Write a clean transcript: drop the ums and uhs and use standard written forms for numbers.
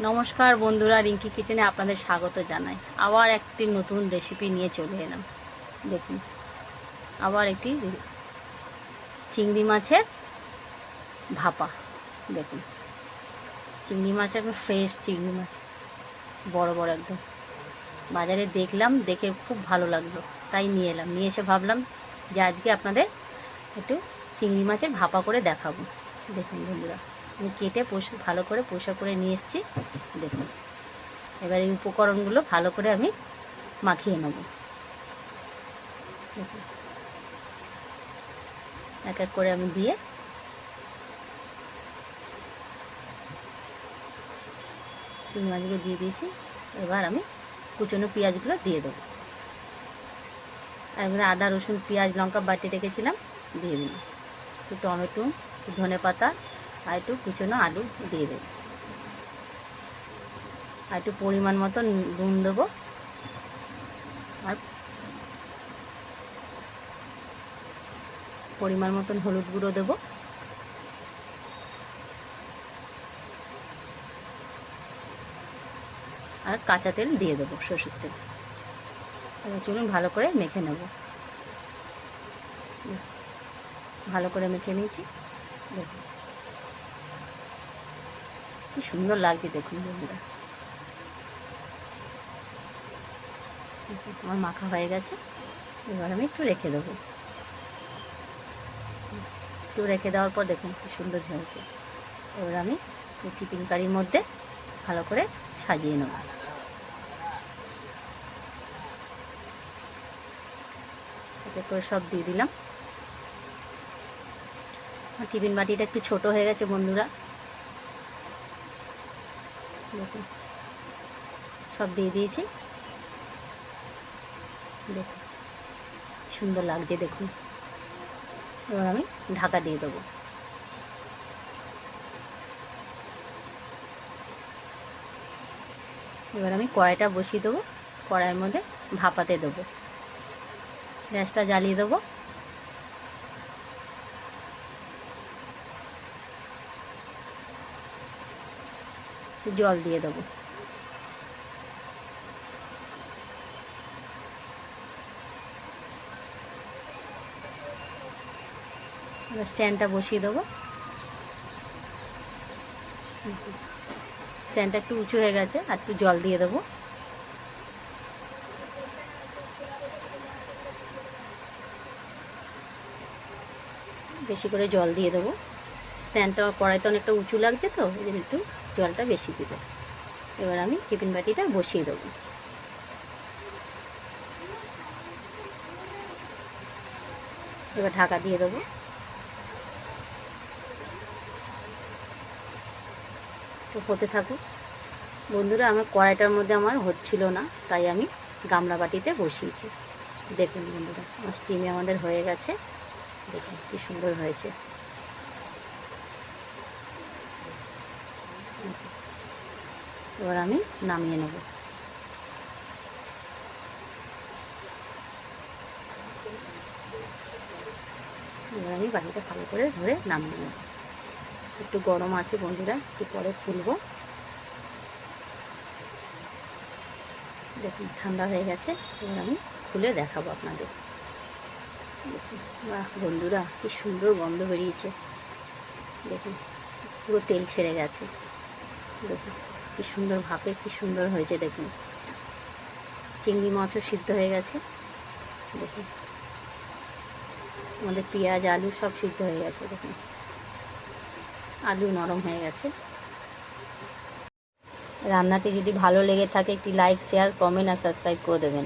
নমস্কার বন্ধুরা, রিঙ্কি কিচেনে আপনাদের স্বাগত জানাই। আবার একটি নতুন রেসিপি নিয়ে চলে এলাম। দেখুন, আবার একটি চিংড়ি মাছের ভাপা। দেখুন, চিংড়ি মাছ একদম ফ্রেশ চিংড়ি মাছ, বড় বড় একদম। বাজারে দেখলাম, দেখে খুব ভালো লাগলো, তাই নিয়ে এলাম। নিয়ে এসে ভাবলাম যে আজকে আপনাদের একটু চিংড়ি মাছের ভাপা করে দেখাবো। দেখুন বন্ধুরা, আমি কেটে ভালো করে পরিষ্কার করে নিয়ে এসেছি। দেখুন, এবার এই উপকরণগুলো ভালো করে আমি মাখিয়ে নেব। দেখুন, এক এক করে আমি দিয়ে চিংড়ি মাছগুলো দিয়ে দিয়েছি। এবার আমি কুচনো পেঁয়াজগুলো দিয়ে দেবো। এবার আদা রসুন পেঁয়াজ লঙ্কা বাটি রেখেছিলাম, দিয়ে দিলাম। একটু টমেটো, ধনে পাতা আর একটু কুচনো আলু দিয়ে দেবো। আর একটু পরিমাণ মতো নুন দেবো, আর পরিমাণ মতন হলুদ গুঁড়ো দেবো, আর কাঁচা তেল দিয়ে দেবো, সরষের তেল। এবার চলুন ভালো করে মেখে নেব। ভালো করে মেখে নিয়েছি। দেখুন কি সুন্দর লাগছে, দেখুন বন্ধুরা। আমার মাখা হয়ে গেছে। এবার আমি একটু রেখে দেবো। একটু রেখে দেওয়ার পর দেখুন কি সুন্দর হয়েছে। এবার আমি টিফিন কারির মধ্যে ভালো করে সাজিয়ে নেব। এতে করে সব দিয়ে দিলাম। আর টিফিন বাটিটা একটু ছোট হয়ে গেছে বন্ধুরা। দেখুন, সব দিয়ে দিয়েছি। দেখুন সুন্দর লাগছে, দেখুন। এবার আমি ঢাকা দিয়ে দেবো। এবার আমি কড়াইটা বসিয়ে দেবো। কড়াইয়ের মধ্যে ভাপাতে দেবো। গ্যাসটা জ্বালিয়ে দেবো। জল দিয়ে দেবো। এবার স্ট্যান্ডটা বসিয়ে দেবো। স্ট্যান্ডটা একটু উঁচু হয়ে গেছে, আর একটু জল দিয়ে দেবো। বেশি করে জল দিয়ে দেবো। স্ট্যান্ডটা কড়াইতে অনেকটা উঁচু লাগছে, তো এই জন্য একটু জলটা বেশি দিতে। এবার আমি টিফিন বাটিটা বসিয়ে দেবো। এবার ঢাকা দিয়ে দেবো। তো হতে থাকুক বন্ধুরা। আমার কড়াইটার মধ্যে আমার হচ্ছিল না, তাই আমি গামলা বাটিতে বসিয়েছি। দেখুন বন্ধুরা, আমার স্টিমে আমাদের হয়ে গেছে। দেখুন কি সুন্দর হয়েছে। এবার আমি নামিয়ে নেব। এবার আমি বাটিটা ভালো করে ধরে নামিয়ে নেব। একটু গরম আছে বন্ধুরা, একটু পরে খুলবো। দেখুন ঠান্ডা হয়ে গেছে। এবার আমি খুলে দেখাবো আপনাদের। দেখুন, বাহ বন্ধুরা, কি সুন্দর গন্ধ বেরিয়েছে। দেখুন পুরো তেল ছেড়ে গেছে। দেখুন কি সুন্দর ভাপে কি সুন্দর হয়েছে। দেখুন চিংড়ি মাছও সিদ্ধ হয়ে গেছে। দেখুন আমাদের পেঁয়াজ আলু সব সিদ্ধ হয়ে গেছে। দেখুন আলু নরম হয়ে গেছে। রান্নাটি যদি ভালো লেগে থাকে একটি লাইক শেয়ার কমেন্ট আর সাবস্ক্রাইব করে দেবেন।